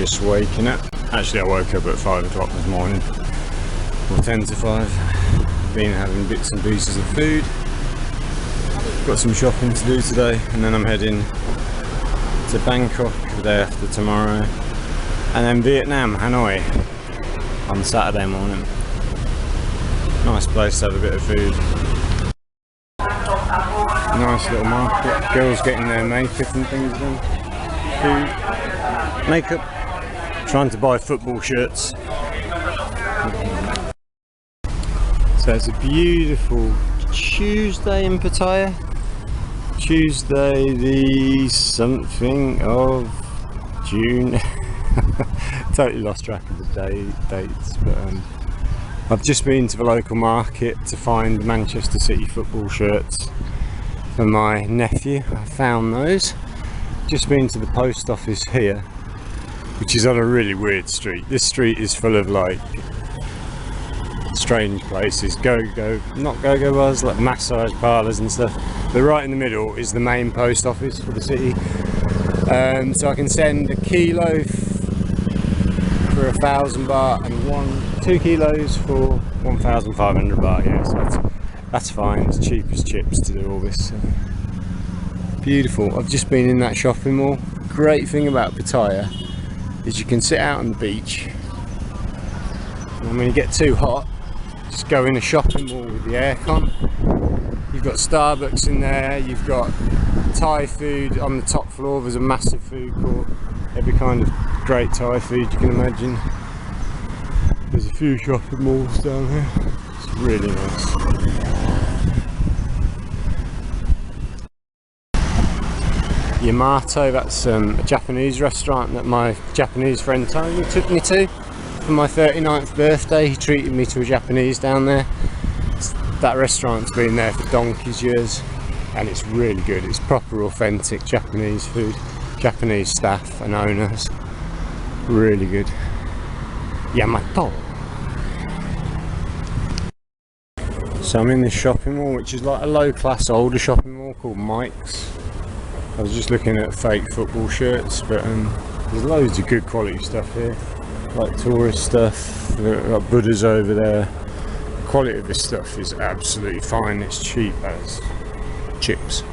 just waking up. Actually, I woke up at 5 o'clock this morning, or 10 to 5. Been having bits and pieces of food. Got some shopping to do today, and then I'm heading to Bangkok the day after tomorrow, and then Vietnam, Hanoi, on Saturday morning. Nice place to have a bit of food. Nice little market. Girls getting their makeup and things done. Food, makeup. Trying to buy football shirts. So it's a beautiful Tuesday in Pattaya. Tuesday the something of June. Totally lost track of the dates, but I've just been to the local market to find Manchester City football shirts for my nephew. I found those. Just been to the post office here, which is on a really weird street. This street is full of like strange places, not go-go bars, like massage parlours and stuff. But right in the middle is the main post office for the city. So I can send a kilo for 1,000 baht and 2 kilos for 1,500 baht. Yeah, so that's fine. It's cheap as chips to do all this. So. Beautiful. I've just been in that shopping mall. Great thing about Pattaya is you can sit out on the beach, and when you get too hot, just go in a shopping mall with the aircon. You've got Starbucks in there, you've got Thai food on the top floor. There's a massive food court, every kind of great Thai food you can imagine. There's a few shopping malls down here. It's really nice. Yamato, that's a Japanese restaurant that my Japanese friend Tony took me to for my 39th birthday. He treated me to a Japanese down there. That restaurant's been there for donkey's years, and it's really good. It's proper authentic Japanese food, Japanese staff and owners. Really good. Yamato. So I'm in this shopping mall, which is like a low class older shopping mall called Mike's. I was just looking at fake football shirts, but there's loads of good quality stuff here, like tourist stuff. We've got Buddhas over there. The quality of this stuff is absolutely fine. It's cheap as chips.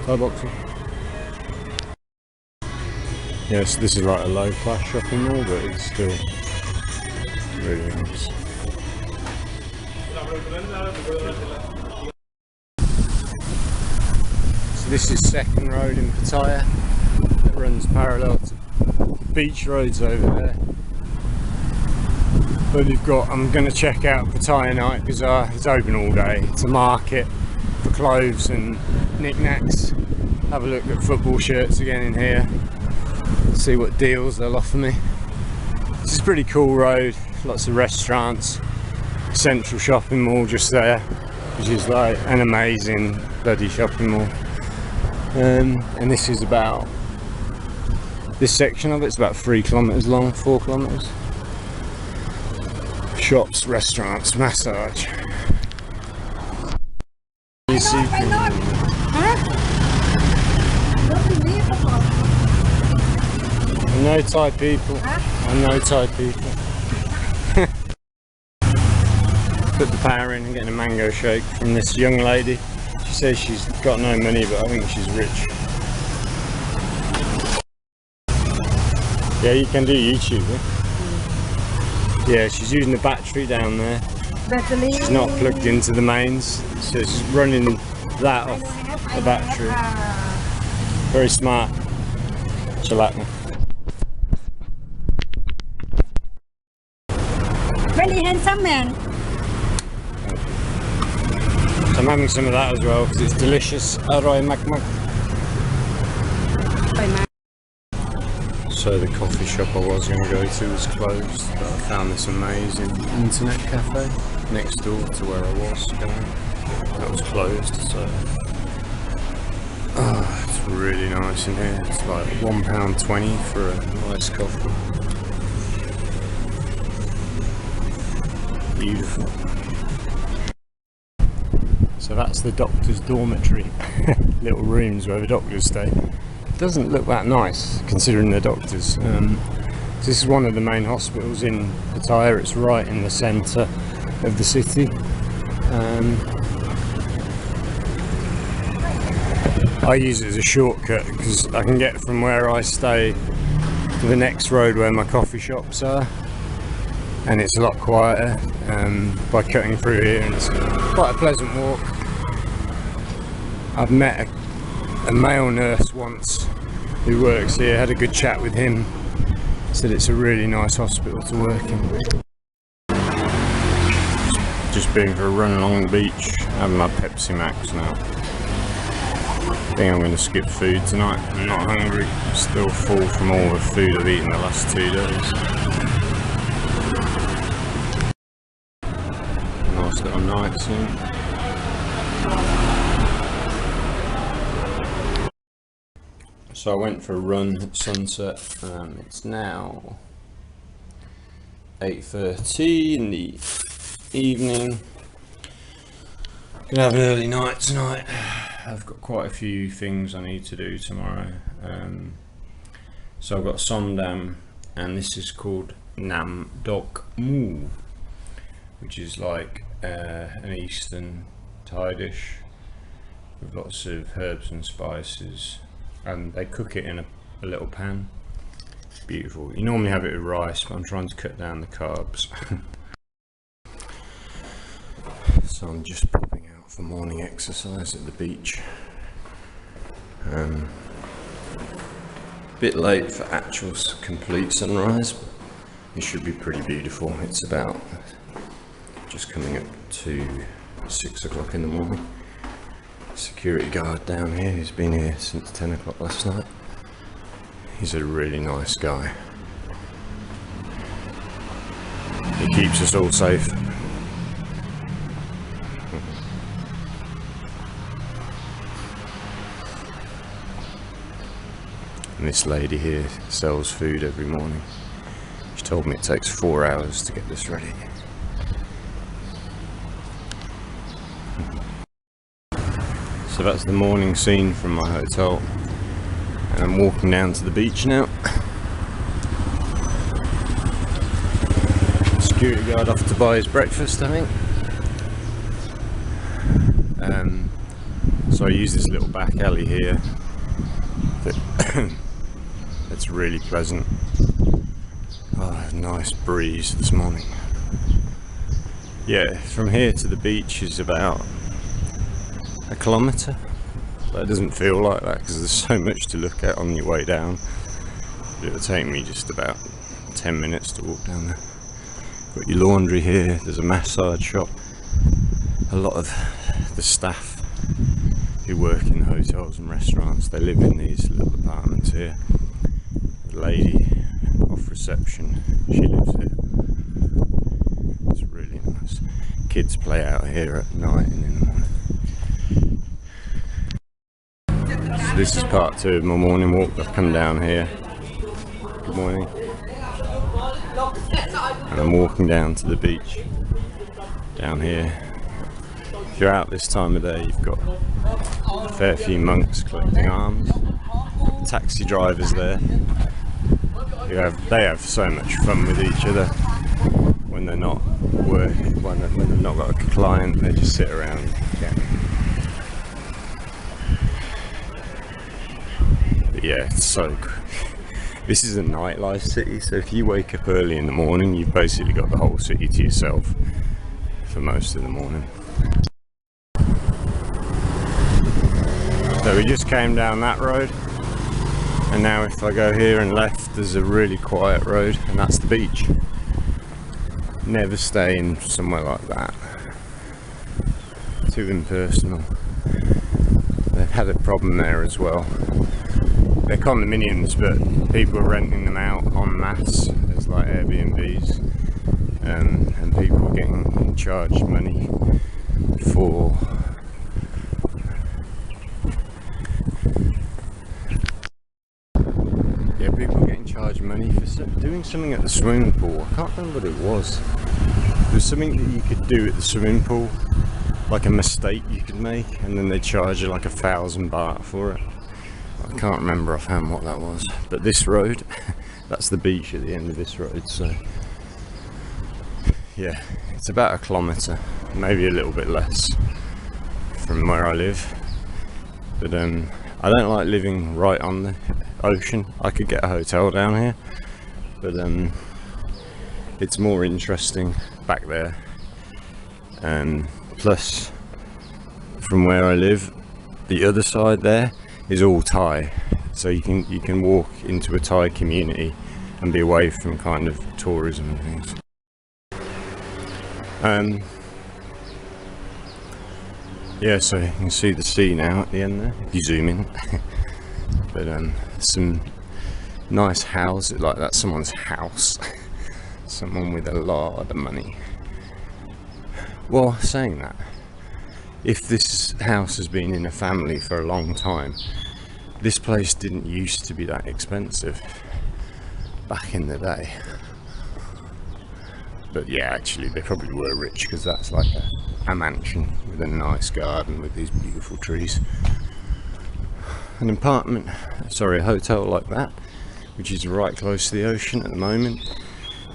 Thai boxing. Yes, this is like a low class shopping mall, but it's still really nice. This is Second Road in Pattaya. It runs parallel to the beach roads over there. But I'm going to check out Pattaya night because it's open all day. It's a market for clothes and knickknacks. Have a look at football shirts again in here. See what deals they'll offer me. This is a pretty cool road. Lots of restaurants. Central shopping mall just there, which is like an amazing bloody shopping mall. And this is about, this section of it's about 3 kilometers long, 4 kilometers. Shops, restaurants, massage. You see no Thai people. I know Thai people. Put the power in and getting a mango shake from this young lady. She says she's got no money, but I think she's rich. Yeah, you can do YouTube. Yeah, she's using the battery down there. She's not plugged into the mains, so she's running that off the battery. Very smart. Chalakna. Very handsome man. So I'm having some of that as well because it's delicious. Aroy mak mak. So the coffee shop I was going to go to was closed, but I found this amazing internet cafe next door to where I was going. That was closed, so it's really nice in here. It's like £1.20 for a nice coffee. Beautiful. So that's the doctor's dormitory. Little rooms where the doctors stay. doesn't look that nice considering they're doctors. This is one of the main hospitals in Pattaya. It's right in the centre of the city. I use it as a shortcut because I can get from where I stay to the next road where my coffee shops are, and it's a lot quieter by cutting through here, and it's quite a pleasant walk. I've met a male nurse once who works here, had a good chat with him, said it's a really nice hospital to work in. Just been for a run along the beach, having my Pepsi Max now. I think I'm going to skip food tonight. I'm not hungry, I'm still full from all the food I've eaten the last 2 days. Nice little night soon. So I went for a run at sunset. It's now 8:30 in the evening. Gonna have an early night tonight. I've got quite a few things I need to do tomorrow. So I've got Somdam, and this is called Nam Dok Mu, which is like an Eastern Thai dish with lots of herbs and spices, and they cook it in a little pan. It's beautiful. You normally have it with rice, but I'm trying to cut down the carbs. So I'm just popping out for morning exercise at the beach. Bit late for actual complete sunrise. It should be pretty beautiful. It's about just coming up to 6 o'clock in the morning. Security guard down here who's been here since 10 o'clock last night. He's a really nice guy. He keeps us all safe. And this lady here sells food every morning. She told me it takes 4 hours to get this ready. So that's the morning scene from my hotel, and I'm walking down to the beach now. Security guard off to buy his breakfast, I think. So I use this little back alley here it's really pleasant. Oh, nice breeze this morning. Yeah, from here to the beach is about 1 kilometre, but it doesn't feel like that because there's so much to look at on your way down. But it'll take me just about 10 minutes to walk down there. Got your laundry here, there's a massage shop. A lot of the staff who work in hotels and restaurants, they live in these little apartments here. The lady off reception, she lives here. It's really nice. Kids play out here at night and in the morning. So this is part 2 of my morning walk. I've come down here. Good morning. And I'm walking down to the beach down here. If you're out this time of day, you've got a fair few monks collecting alms, taxi drivers there. They have so much fun with each other when they're not working, when they've not got a client. They just sit around chatting. But yeah, it's so cool. This is a nightlife city, so if you wake up early in the morning, you've basically got the whole city to yourself for most of the morning. So we just came down that road, and now if I go here and left, there's a really quiet road, and that's the beach. Never stay in somewhere like that. Too impersonal. They've had a problem there as well. They're condominiums, but people are renting them out en masse as like Airbnbs, and people are getting charged money for doing something at the swimming pool. I can't remember what it was. There was something that you could do at the swimming pool, like a mistake you could make, and then they charge you like 1,000 baht for it. I can't remember offhand what that was, but this road, that's the beach at the end of this road. So yeah, it's about 1 kilometre, maybe a little bit less from where I live. But I don't like living right on the ocean. I could get a hotel down here, but it's more interesting back there. Plus, from where I live, the other side there is all Thai, so you can walk into a Thai community and be away from kind of tourism and things. Yeah, so you can see the sea now at the end there, if you zoom in. But some nice houses, like that's someone's house. Someone with a lot of money. Well, saying that, if this house has been in a family for a long time, this place didn't used to be that expensive back in the day. But yeah, actually they probably were rich, because that's like a mansion with a nice garden with these beautiful trees. An apartment, sorry, a hotel like that, which is right close to the ocean at the moment,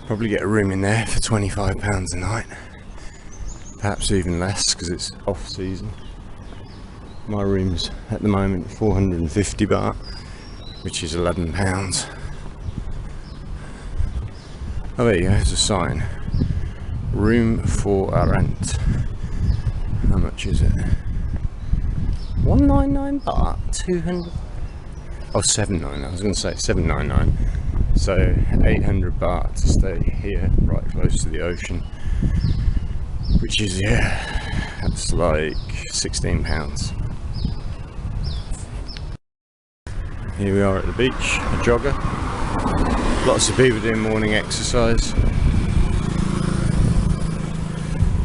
probably get a room in there for £25 a night, perhaps even less because it's off season. My room's at the moment 450 baht, which is £11. Oh, there you go, there's a sign. Room for a rent. How much is it? 199 baht? 200? Oh, 799. I was going to say 799. So 800 baht to stay here, right close to the ocean. Which is, yeah, that's like £16. Here we are at the beach, a jogger. Lots of people doing morning exercise.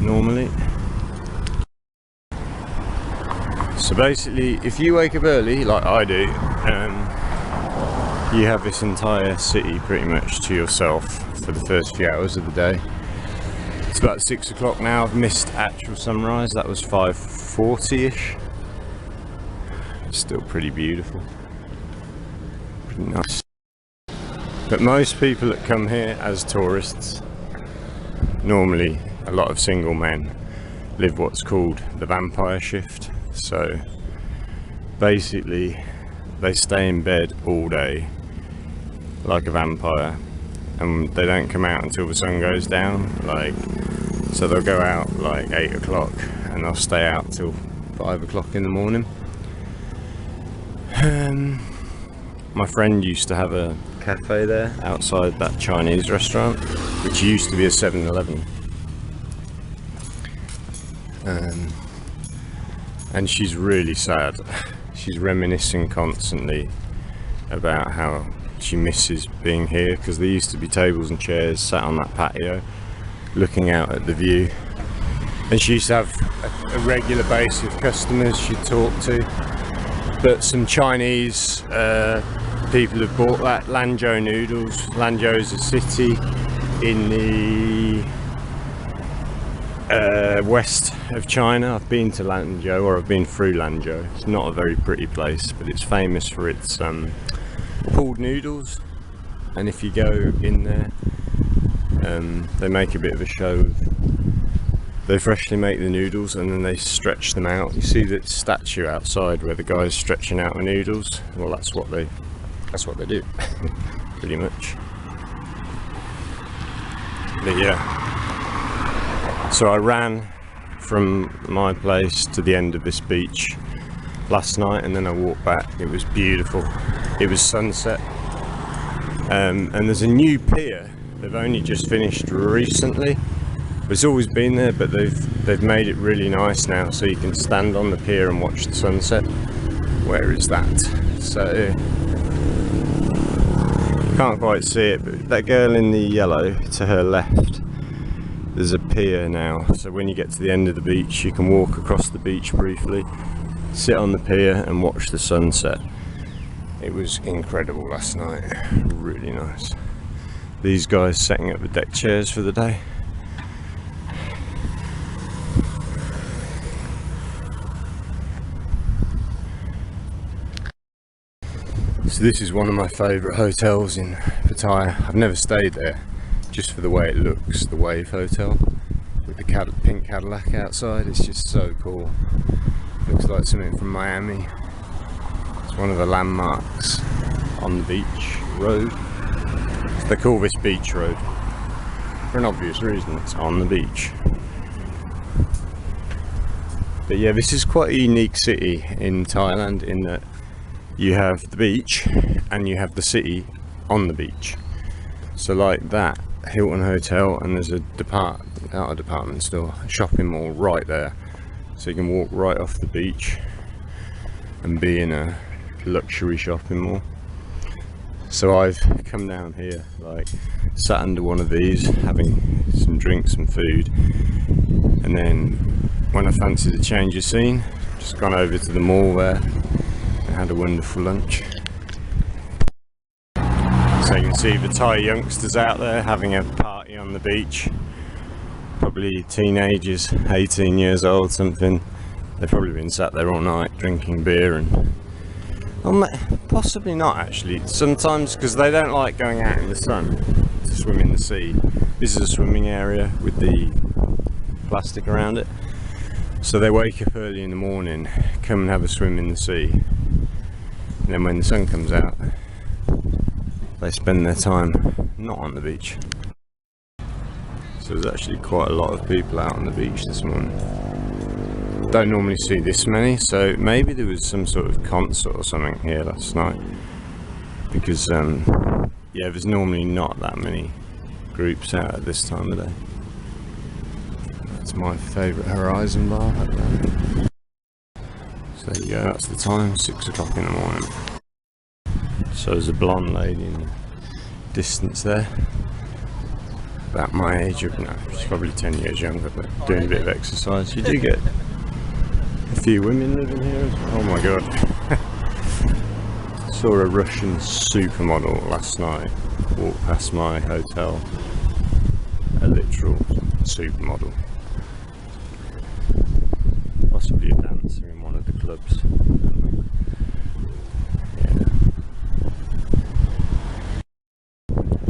Normally. So basically, if you wake up early, like I do, you have this entire city pretty much to yourself for the first few hours of the day. It's about 6 o'clock now. I've missed actual sunrise. That was 5:40ish. Still pretty beautiful. Pretty nice. But most people that come here as tourists, normally a lot of single men, live what's called the vampire shift. So basically they stay in bed all day like a vampire, and they don't come out until the sun goes down. Like, so they'll go out like 8 o'clock and they'll stay out till 5 o'clock in the morning. My friend used to have a cafe there outside that Chinese restaurant, which used to be a 7-Eleven. And she's really sad. She's reminiscing constantly about how she misses being here, because there used to be tables and chairs sat on that patio looking out at the view, and she used to have a regular base of customers she'd talk to. But some Chinese people have bought that Lanzhou noodles. Lanzhou is a city in the west of China. I've been to Lanzhou, or I've been through Lanzhou. It's not a very pretty place, but it's famous for its pulled noodles. And if you go in there, they make a bit of a show. They freshly make the noodles and then they stretch them out. You see that statue outside where the guy's stretching out the noodles? Well, that's what they do, pretty much. But yeah, so I ran from my place to the end of this beach last night, and then I walked back. It was beautiful. It was sunset, and there's a new pier. They've only just finished recently. It's always been there, but they've made it really nice now, so you can stand on the pier and watch the sunset. Where is that? So can't quite see it, but that girl in the yellow to her left, there's a pier now. So when you get to the end of the beach, you can walk across the beach briefly, sit on the pier and watch the sunset. It was incredible last night, really nice. These guys setting up the deck chairs for the day. So this is one of my favourite hotels in Pattaya. I've never stayed there, just for the way it looks, the Wave Hotel, with the pink Cadillac outside. It's just so cool. Looks like something from Miami. It's one of the landmarks on the beach road. They call this beach road for an obvious reason, it's on the beach. But yeah, this is quite a unique city in Thailand in that you have the beach and you have the city on the beach. So like that Hilton Hotel, and there's a department store, a shopping mall right there. So you can walk right off the beach and be in a luxury shopping mall. So I've come down here, like sat under one of these, having some drinks and food, and then when I fancied a change of scene, just gone over to the mall there and had a wonderful lunch. So you can see the Thai youngsters out there having a party on the beach. Probably teenagers, 18 years old, something. They've probably been sat there all night drinking beer and... possibly not actually, sometimes, because they don't like going out in the sun to swim in the sea. This is a swimming area with the plastic around it. So they wake up early in the morning, come and have a swim in the sea. And then when the sun comes out, they spend their time not on the beach. So there's actually quite a lot of people out on the beach this morning. Don't normally see this many, so maybe there was some sort of concert or something here last night. Because yeah, there's normally not that many groups out at this time of day. That's my favourite Horizon bar up there. So there you go, that's the time, 6 o'clock in the morning. So there's a blonde lady in the distance there, about my age, no, she's probably 10 years younger, but doing a bit of exercise. You do get a few women living here as well. Oh my god. Saw a Russian supermodel last night walk past my hotel. A literal supermodel. Possibly a dancer in one of the clubs. Yeah.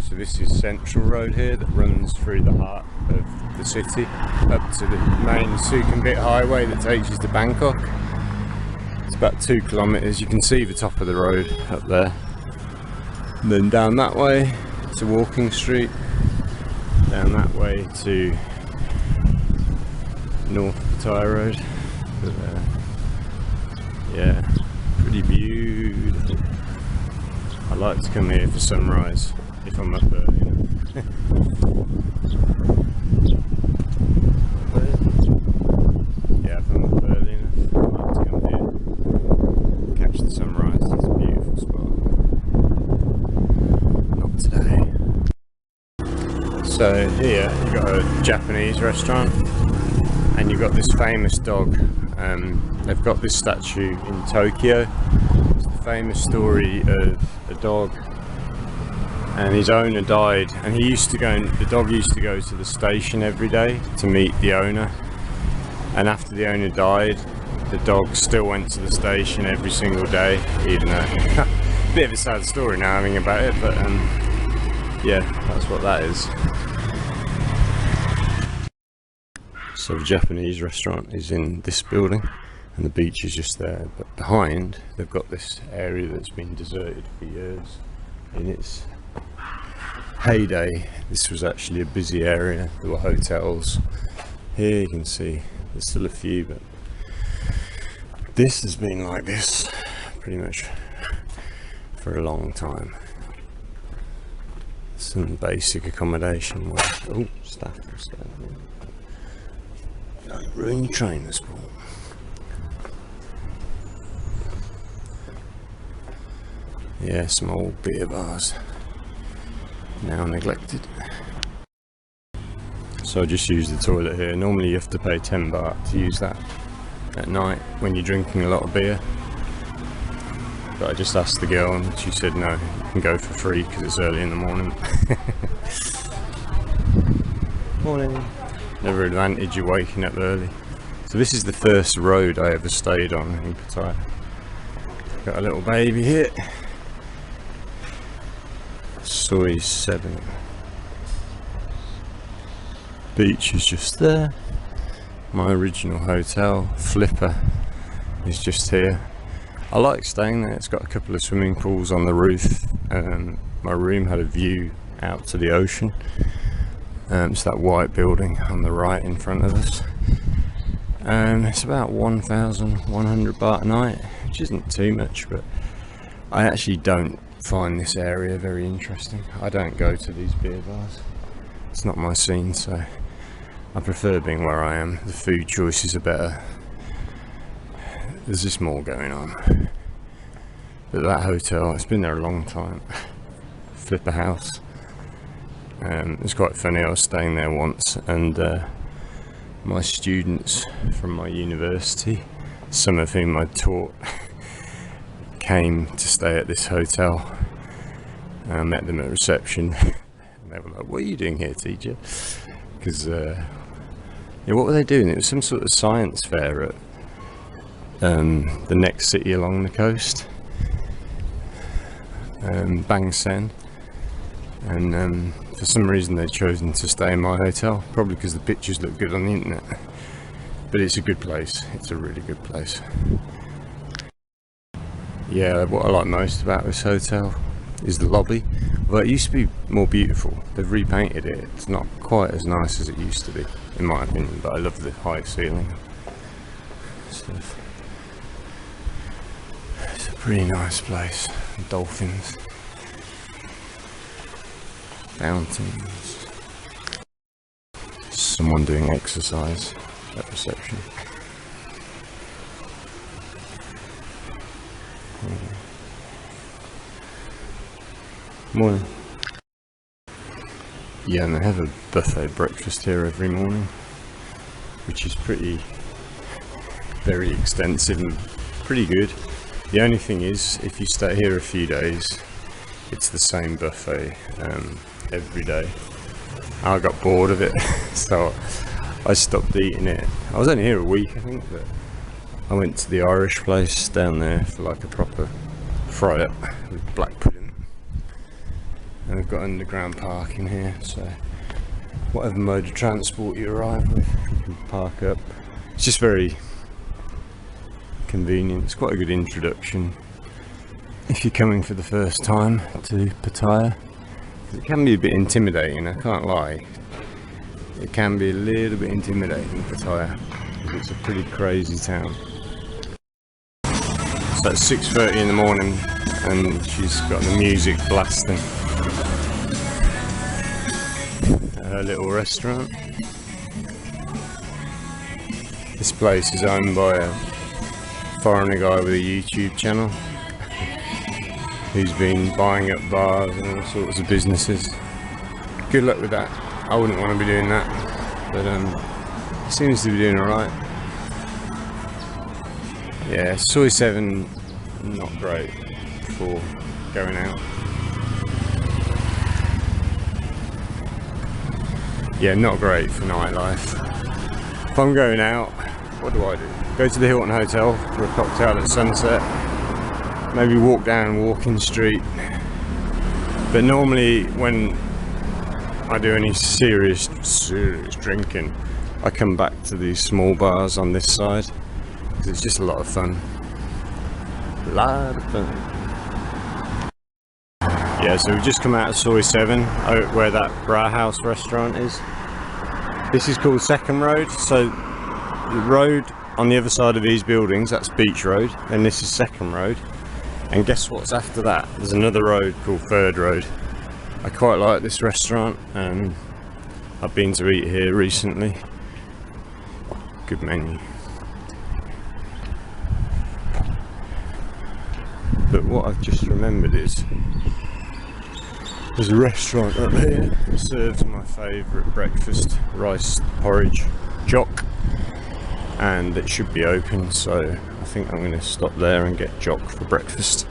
So this is Central Road here that runs through the heart of the city up to the main Sukhumvit highway that takes you to Bangkok. It's about 2 kilometres. You can see the top of the road up there. And then down that way to Walking Street. Down that way to North Pattaya Road. But, yeah, pretty beautiful. I like to come here for sunrise if I'm up early enough. Yeah, if I'm up early enough, I like to come here, catch the sunrise. It's a beautiful spot. Not today. So here you've got a Japanese restaurant and you've got this famous dog. They've got this statue in Tokyo. It's the famous story of a dog, and his owner died, and the dog used to go to the station every day to meet the owner, and after the owner died the dog still went to the station every single day, even though bit of a sad story now having about it, but yeah, that's what that is. So the Japanese restaurant is in this building and the beach is just there, but behind they've got this area that's been deserted for years. In its heyday this was actually a busy area. There were hotels here, you can see there's still a few, but this has been like this pretty much for a long time. Some basic accommodation where, oh, staff will stand here. Don't ruin your trainer sport. Yeah, some old beer bars, now neglected. So I just use the toilet here. Normally you have to pay 10 baht to use that at night when you're drinking a lot of beer. But I just asked the girl and she said no, you can go for free because it's early in the morning. Morning. Never advantage of waking up early. So this is the first road I ever stayed on in Pattaya. Got a little baby here. Soy 7. Beach is just there. My original hotel, Flipper, is just here. I like staying there. It's got a couple of swimming pools on the roof. My room had a view out to the ocean. It's that white building on the right in front of us. It's about 1,100 baht a night, which isn't too much, but I actually don't find this area very interesting. I don't go to these beer bars. It's not my scene, so I prefer being where I am. The food choices are better. There's just more going on. But that hotel, it's been there a long time. Flipper House. It's quite funny, I was staying there once, and my students from my university, some of whom I taught, came to stay at this hotel. I met them at reception, and they were like, "What are you doing here, teacher?" Because what were they doing? It was some sort of science fair at the next city along the coast, Bang Sen, and for some reason they'd chosen to stay in my hotel, probably because the pictures look good on the internet. But it's a good place. It's a really good place. Yeah, what I like most about this hotel is the lobby. Well, it used to be more beautiful. They've repainted it. It's not quite as nice as it used to be, in my opinion, but I love the high ceiling stuff. It's a pretty nice place. Dolphins, fountains, someone doing exercise at reception. Morning. Yeah, and they have a buffet breakfast here every morning, which is very extensive and pretty good. The only thing is, if you stay here a few days, it's the same buffet every day. I got bored of it, so I stopped eating it. I was only here a week, I think, but I went to the Irish place down there for like a proper fry up with black pudding. And we've got underground parking here, so whatever mode of transport you arrive with, you can park up. It's just very convenient. It's quite a good introduction if you're coming for the first time to Pattaya. It can be a bit intimidating, I can't lie. It can be a little bit intimidating, Pattaya, because it's a pretty crazy town. So it's 6:30 in the morning and she's got the music blasting at her little restaurant. This place is owned by a foreigner guy with a YouTube channel who's been buying up bars and all sorts of businesses. Good luck with that. I wouldn't want to be doing that, but he seems to be doing alright. Yeah, Soy 7, not great for going out. Yeah, not great for nightlife. If I'm going out, what do? Go to the Hilton Hotel for a cocktail at sunset, maybe walk down Walking Street. But normally when I do any serious drinking, I come back to these small bars on this side, because it's just a lot of fun. Yeah, so we've just come out of Soy 7, where that Bra House restaurant is. This is called Second Road, so the road on the other side of these buildings, that's Beach Road, and this is Second Road. And guess what's after that? There's another road called Third Road. I quite like this restaurant, and I've been to eat here recently. Good menu. But what I've just remembered is there's a restaurant up here that serves my favourite breakfast, rice porridge, jock, and it should be open, so I think I'm going to stop there and get jock for breakfast.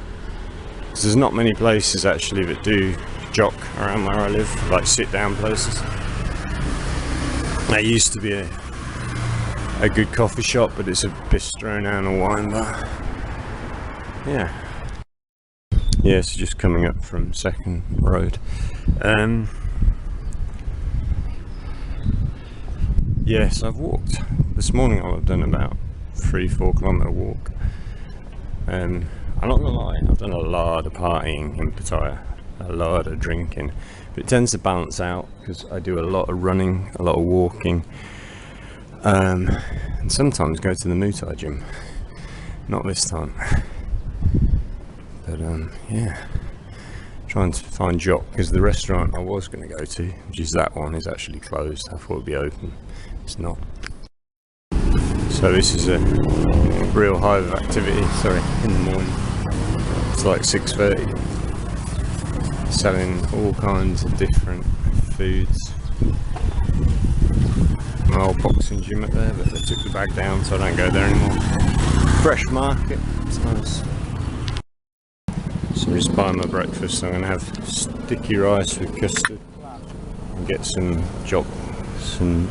Because there's not many places actually that do jock around where I live, like sit down places. There used to be a good coffee shop, but it's a bistro now and a wine bar. Yeah. Yeah, so just coming up from Second Road. Yes, I've walked. This morning I've done about 3-4 kilometre walk. I'm not gonna lie, I've done a lot of partying in Pattaya, a lot of drinking, but it tends to balance out because I do a lot of running, a lot of walking, and sometimes go to the Muay Thai gym. Not this time, but yeah, trying to find Jock because the restaurant I was going to go to, which is that one, is actually closed. I thought it'd be open. It's not. So this is a real hive of activity. Sorry, in the morning. It's like 6:30. Selling all kinds of different foods. My old boxing gym up there, but they took the bag down, so I don't go there anymore. Fresh market. It's nice. So just buying my breakfast. I'm going to have sticky rice with custard and get some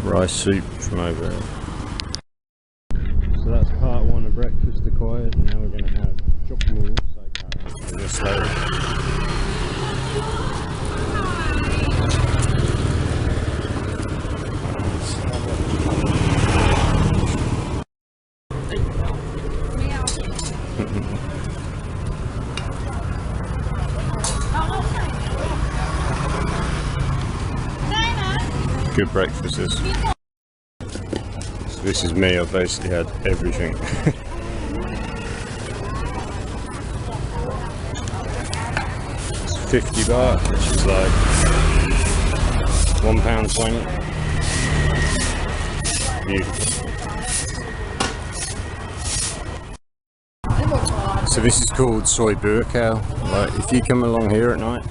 rice soup from over there. So that's part one of breakfast acquired. Now we're going to have chop noodles in this later. Good breakfasts. So this is me, I've basically had everything. It's 50 baht, which is like £1.20. Beautiful. So this is called soy burkau. Like, if you come along here at night,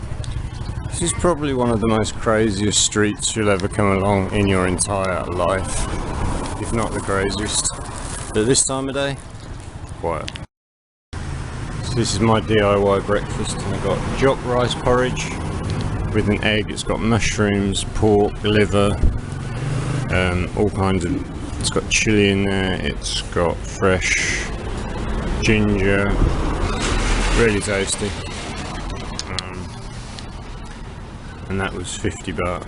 this is probably one of the most craziest streets you'll ever come along in your entire life, if not the craziest. But this time of day, quiet. So this is my DIY breakfast, and I've got jock rice porridge with an egg. It's got mushrooms, pork, liver, all kinds of. It's got chilli in there. It's got fresh ginger, really tasty. And that was 50 baht,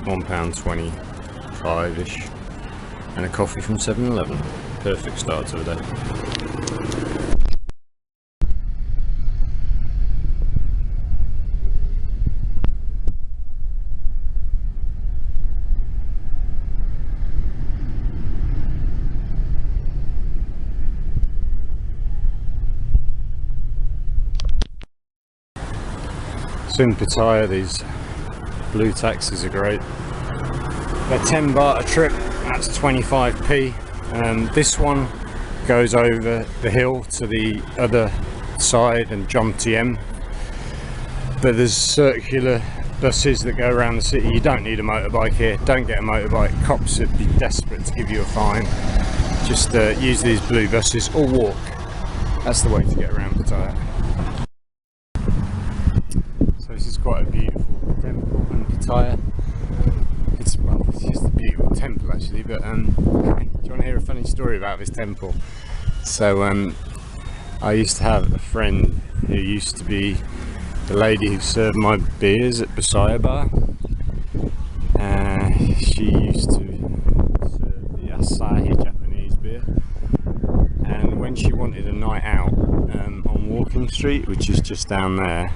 £1.25-ish, and a coffee from 7-Eleven. Perfect start to the day. So in Pattaya, these blue taxis are great. They're 10 baht a trip, that's 25p. This one goes over the hill to the other side and Jomtiem. But there's circular buses that go around the city. You don't need a motorbike here. Don't get a motorbike. Cops would be desperate to give you a fine. Just use these blue buses or walk. That's the way to get around Pattaya. So this is quite a beautiful temple in Pattaya. It's just a beautiful temple actually, but do you want to hear a funny story about this temple? So I used to have a friend who used to be the lady who served my beers at Pattaya Bar. She used to serve the Asahi Japanese beer, and when she wanted a night out on Walking Street, which is just down there,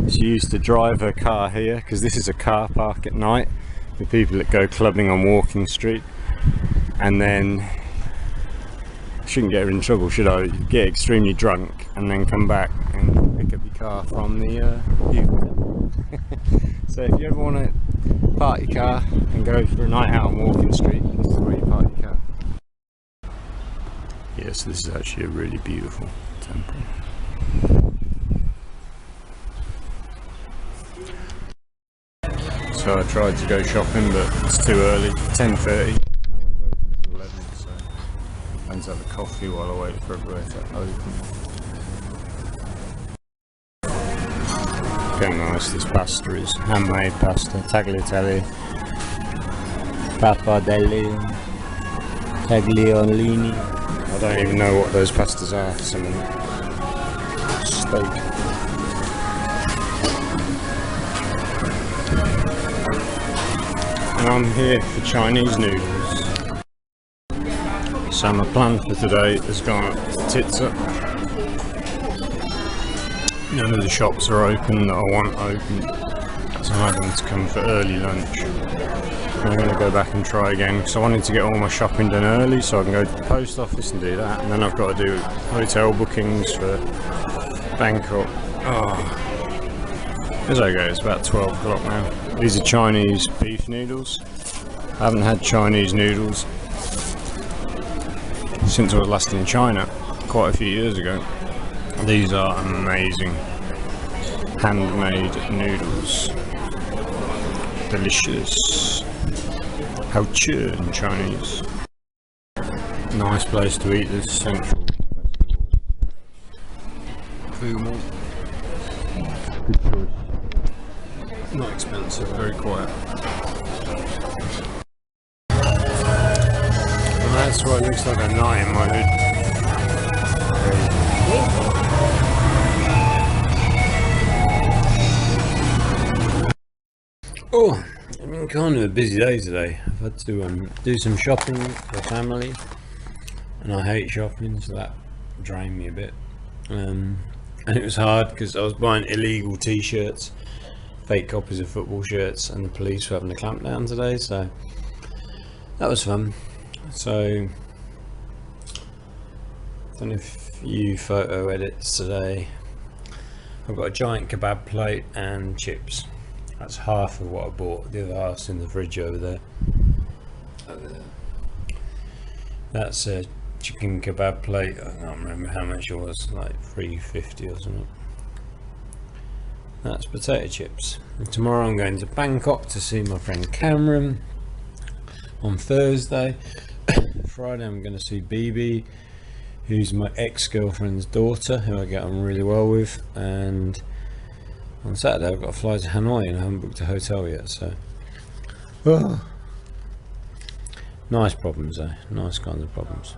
she used to drive her car here, because this is a car park at night for people that go clubbing on Walking Street. And then, I shouldn't get her in trouble, should I? Get extremely drunk and then come back and pick up your car from the view. So if you ever want to park your car and go for a night out on Walking Street, this is where you park your car. Yes, this is actually a really beautiful temple. So I tried to go shopping, but it's too early, 10:30. No one's open until 11, so I'm going to have a coffee while I wait for everywhere to open. Look how nice this pasta is. Handmade pasta, tagliatelle, pappardelle, tagliolini. I don't even know what those pastas are, some of them. Steak. and I'm here for Chinese noodles. So my plan for today has gone tits up. None of the shops are open that I want open, so I'm having to come for early lunch. I'm going to go back and try again because I wanted to get all my shopping done early so I can go to the post office and do that, and then I've got to do hotel bookings for Bangkok. As I go, it's about 12 o'clock now. These are Chinese beef noodles. I haven't had Chinese noodles since I was last in China, quite a few years ago. These are amazing handmade noodles. Delicious. How chu in Chinese. Nice place to eat this central food mall. Good choice. Not expensive, very quiet. And that's what it looks like at night in my hood. Oh, it's been kind of a busy day today. I've had to do some shopping for family, and I hate shopping, so that drained me a bit. And it was hard because I was buying illegal t-shirts, fake copies of football shirts, and the police were having a clampdown today, so that was fun. So done a few photo edits today. I've got a giant kebab plate and chips. That's half of what I bought. The other half's in the fridge over there. That's a chicken kebab plate. I can't remember how much it was, like $3.50 or something. That's potato chips. And tomorrow I'm going to Bangkok to see my friend Cameron. On Thursday, Friday I'm going to see BB, who's my ex-girlfriend's daughter, who I get on really well with, and on Saturday I've got to fly to Hanoi and I haven't booked a hotel yet, so nice problems, nice kinds of problems.